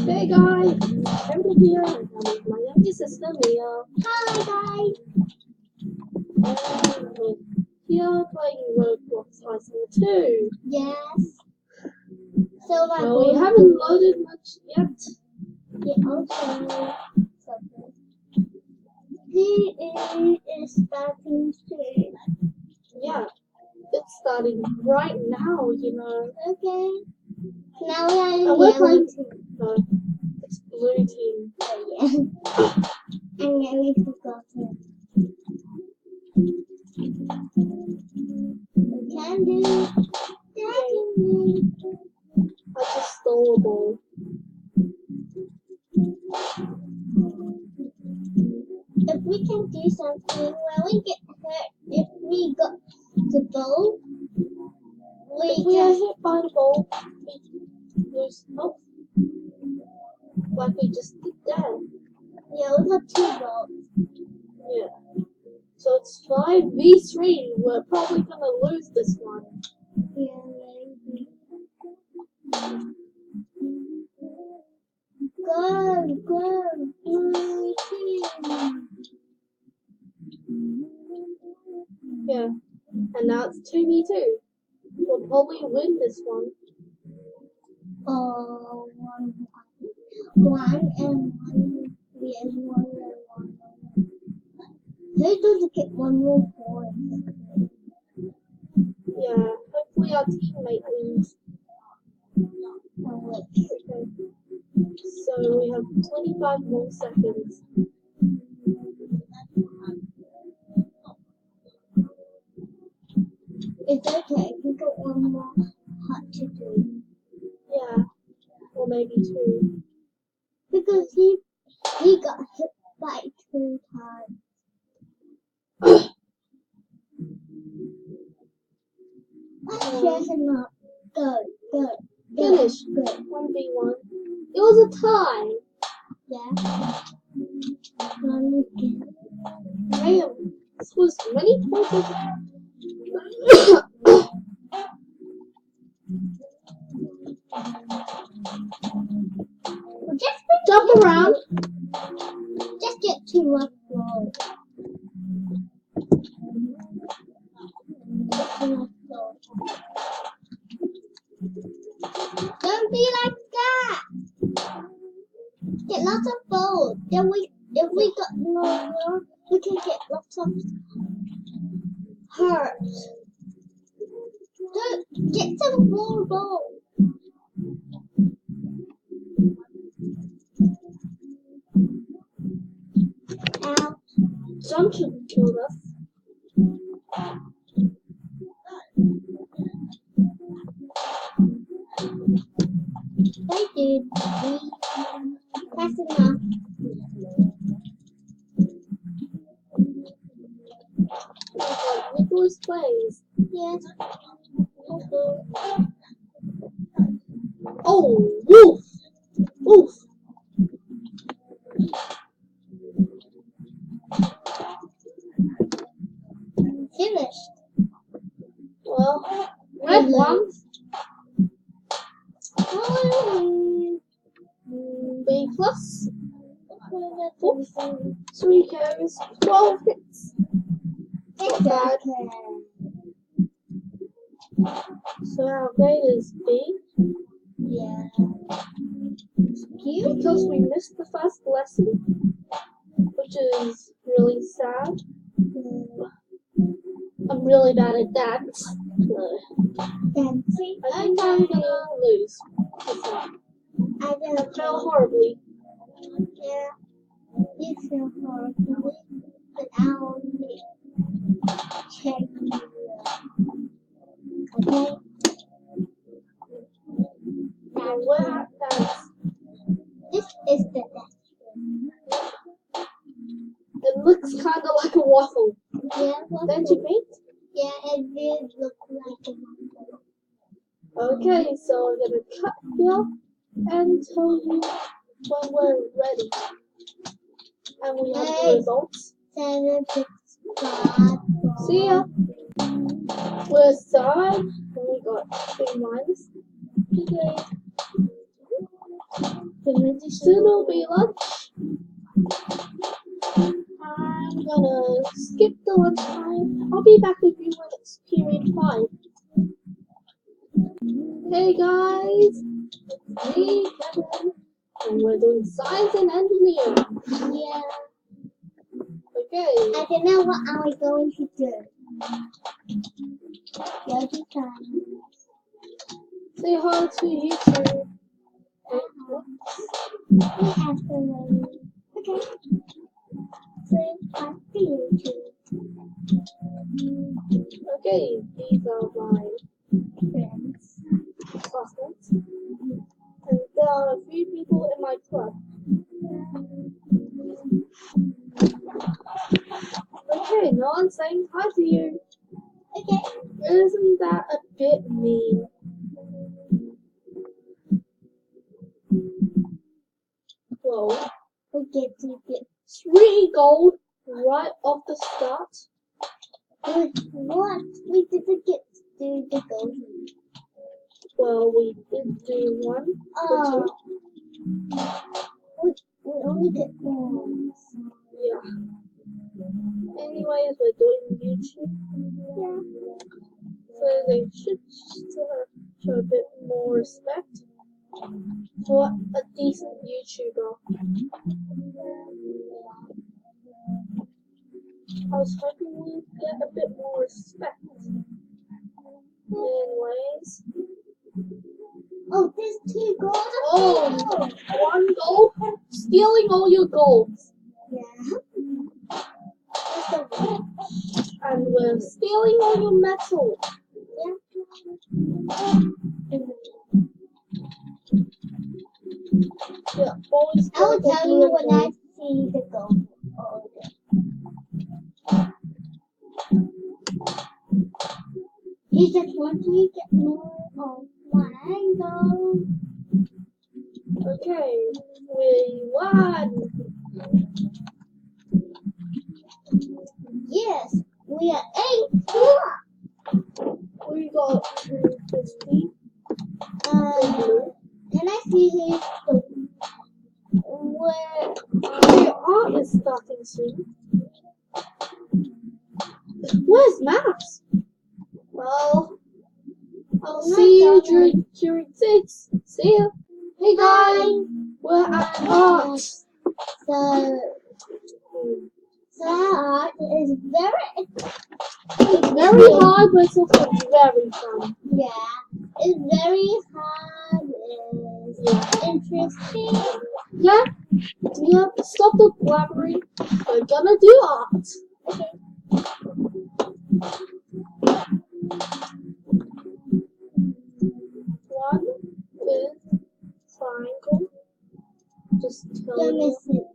Hey guys, Emily here, and I'm with my younger sister Mia. Hi And we're here playing Roblox High School 2. guys. Yes. So like Well, we haven't loaded much yet. yeah, okay. So he is starting soon. Yeah, it's starting right now, you know. Okay. Now we are in And we're yellow playing. team. No, it's blue team. Oh yeah. And then we forgot it. We can do that. I just stole a ball. If we can do something when we get hurt, if we got the ball, If we are hit by the ball, we lose health. Like we just did there. yeah, we got 2 balls. Yeah. So it's 5v3. We're probably gonna lose this one. Yeah, maybe. Go, blue team. Yeah. And now it's 2v2. We'll probably win this one. Oh, one and one. We and one and one. Who doesn't get one more point? Yeah. Hopefully our teammate wins. Oh, wait. Okay. So we have 25 more seconds. It's okay. We got one more hot to do. Yeah. Or maybe 2. Because he got hit by 2 times. Let's cheer him up. Go. Finish. Go. 1v1. It was a tie. Yeah. One again. Damn. This was many points. Well, just Jump around. Just get 2 left balls. Don't be like that. Get lots of balls. Then if we got no more, we can get lots of hearts. Don't get some more balls. Ow. Jump should have killed us. They did. That's enough. Nicholas plays. Yes. Oh, woof! Oof! Finished. Well, red ones. B plus. 3 carries, 12 hits. It's bad. okay. So our grade is B. Yeah. Because we missed the first lesson, which is really sad. I'm really bad at that. Dancing. I think I'm gonna lose this one. I I fell horribly. Yeah. You feel horribly, but I'll check you. Okay? Now where that's This is the next one. it looks kinda like a waffle. Yeah, Don't you think? Yeah, it did look like a waffle. Okay, so I'm gonna cut here and tell you when we're ready. And we have the results. 7, 6, 5, 4. See ya. We're side, and we got B minus. Okay. Soon will be lunch. I'm gonna skip the lunch time. I'll be back with you when it's period 5. Hey guys, it's me, Kevin, and we're doing science and engineering. Yeah. Okay. I don't know what are we going to do. Go to science. Say hi to YouTube. Afternoon. Okay. Say hi to YouTube. Okay, these are my Friends. classmates. And there are a few people in my club. Okay, no one's saying hi to you. Okay. Isn't that a bit mean? Whoa. We get 3 gold right off the start. what? We didn't get to the gold. Well, we did do 1 or 2. We only get ones. Yeah. Anyways, we're doing YouTube. Yeah. So they should show a bit more respect for a decent YouTuber. I was hoping we'd get a bit more respect. Anyways. Oh, there's 2 gold. Oh, 1 gold? Stealing all your golds. Yeah. That's the one. And we're stealing all your metal. Yeah. Yeah, always I will tell you when I see the gold. You just want to get more of my gold. Okay, we won. Yes, we are 8. We got 50. Can I see his Where the art is starting soon. Where's maps? Well, I'll see you during 6. See you. Hey guys, we're at art. So art is It's very hard, but it's also very fun. yeah, it's very hard. It's interesting. Yeah, stop the blabbering. We're gonna do art. Okay. One is triangle. Just tell Don't me. miss it.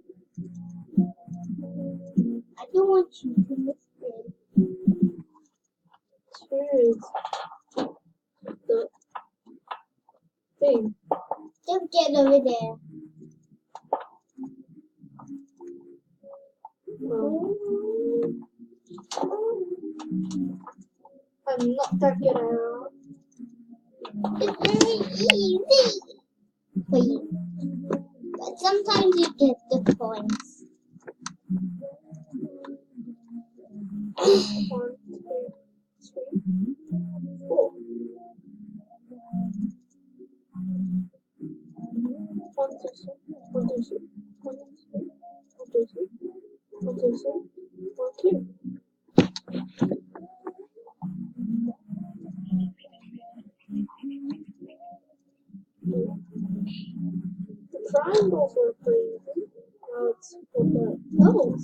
I don't want you to miss it. 2 is the thing. Just get over there. Well, I'm not that good at art. It's very easy for you. But sometimes you get the points. 1, 2, 3, 4. 1, 2, 3, 1, 2, 3, 1, 2, 3, 1, 2, 3, 1, 2, 3, 1, 2. The triangles were pretty easy. Now it's for the levels.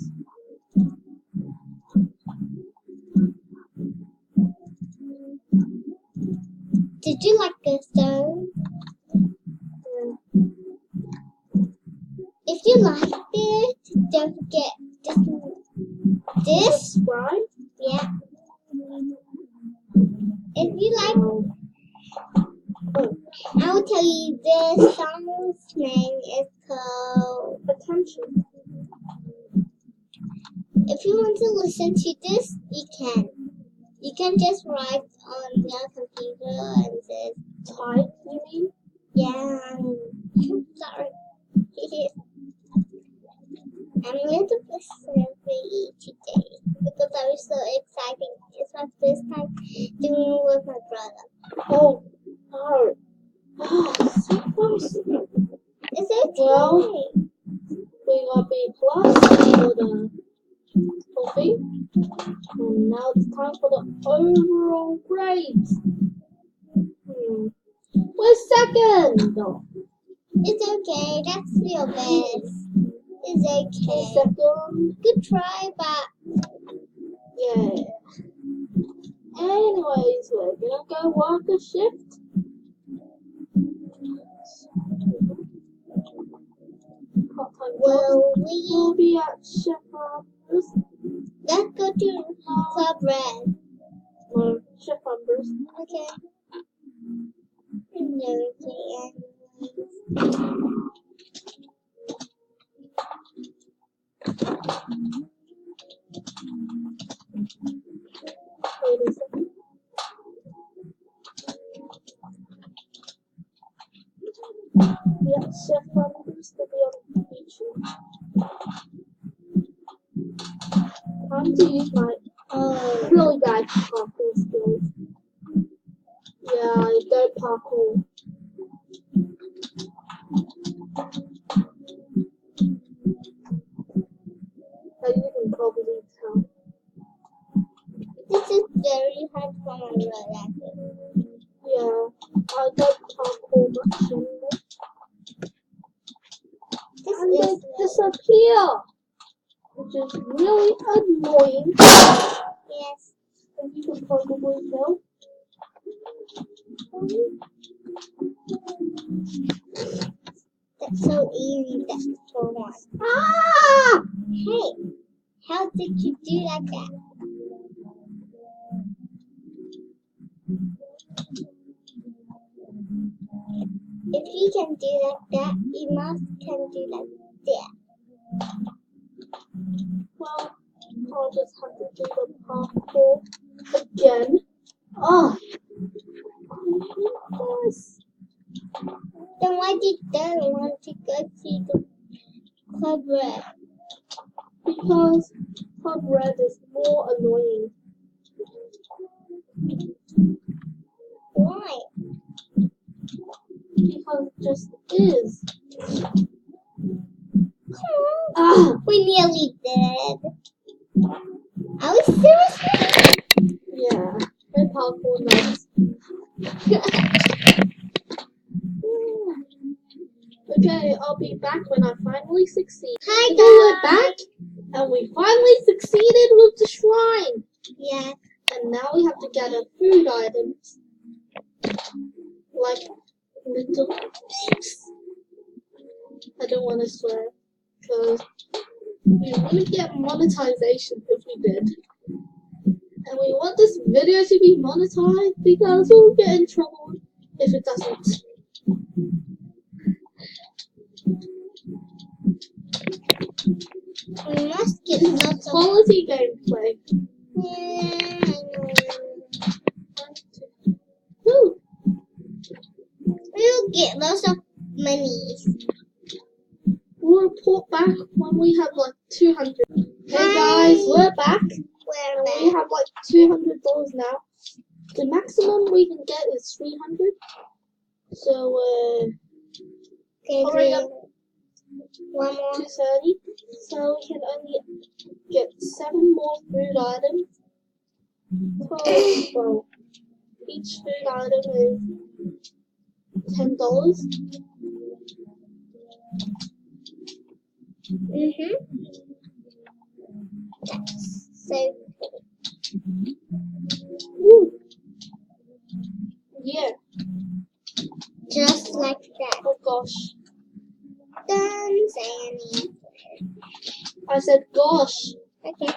Did you like this though? If you liked it, don't forget this. Subscribe. Yeah. If you like, I will tell you this song's name is called Attention. If you want to listen to this, you can. You can just write on your computer and say, Type, you mean? yeah, sorry. I'm a little bit sleepy today because I was so excited. It's my first time doing with my brother. Oh, so It's okay. Well, we got B plus for the whole thing. And now it's time for the overall grades. We're second. It's okay. That's your best. It's okay. Second. Good try, but Yeah. Anyways, we're gonna go work a shift. Part-time will we'll we? be at Chef Let's go to Club Red. No, Chef Ambers. Okay. And everything. Wait a second. Yeah, Chef Ambers to be on the beach. Time to use my really bad parkour skills. Yeah, I don't parkour. As you can probably tell. This is very hard for my brother. Yeah, I don't parkour much anymore. And they disappear, which is really annoying. Yes. And you can probably tell. That's so easy. That's for one. Ah! Hey, how did you do like that? If he can do like that, he must can do like that. Well, I'll just have to do the parkour again. Oh! Yes. Then why did Dad want to go to the Club Red? Because Club Red is more annoying. Why? Because it just is. We nearly did. Are we seriously? Yeah, and parkour nuts. Okay, I'll be back when I finally succeed. Hi Okay, we're guys. back, and we finally succeeded with the shrine. Yeah. And now we have to gather food items. Like little pigs. I don't want to swear, because we wouldn't get monetization if we did. And we want this video to be monetized because we'll get in trouble if it doesn't. We must get lots of Quality gameplay. Yeah, I know. Woo! We'll get lots of money. We'll report back when we have like 200. Hey Hi. guys, we're back. We're And back. we have like $200 now. The maximum we can get is 300. So hurry up. One more. 230. So we can only get 7 more food items. Well, each food item is $10. So Woo! Yeah. just like that. Oh gosh. Don't say anything. I said gosh. Okay.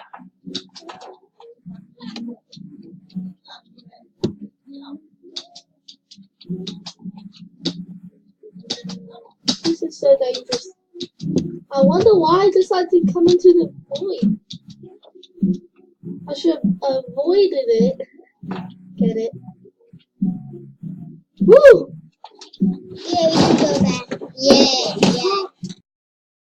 This is so dangerous. I wonder why I decided to come into the void. I should have avoided it. Get it? Woo! Yeah, we can go back. Yeah.